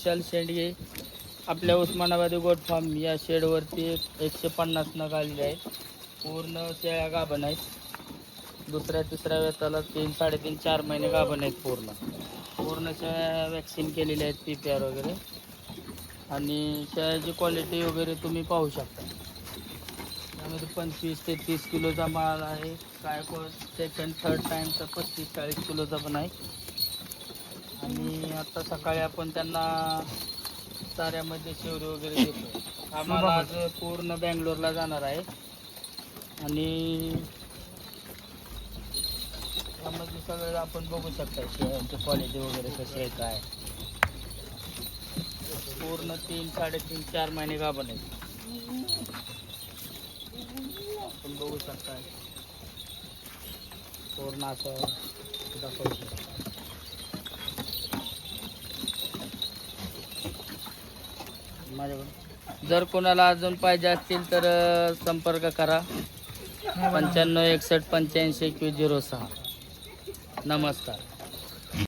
विशाल शेंडगे आपल्या उस्मानाबादी goat farm या शेडवरती 150 नग आलेले आहेत. पूर्ण शेळ्या गाभण आहेत. दुसऱ्या तिसऱ्या वेताला 3, 3.5, 4 महिने गाभण आहेत. पूर्ण शेळ्या वॅक्सिन केलेल्या आहेत, PPR वगैरे. आणि शेळ्याची क्वालिटी वगैरे तुम्ही पाहू शकता. त्यामध्ये 25 ते 30 किलोचा माल आहे. काय सेकंड थर्ड टाईमचा 35-40 किलोचा पण आहे. आणि आता सकाळी आपण त्यांना चाऱ्यामध्ये शेवरी वगैरे देतो. आम्हाला आज पूर्ण बँगलोरला जाणार आहे. आणि त्यामध्ये सगळं आपण बघू शकता शेळ्यांची क्वालिटी वगैरे कशी आहे, काय. पूर्ण 3, 3.5, 4 महिने गाभण आहेत. आपण बघू शकता पूर्ण असं दाखवू शकता. माझ्याकडून जर कोणाला अजून पाहिजे असतील तर संपर्क करा. 95 61 85 21 06. नमस्कार.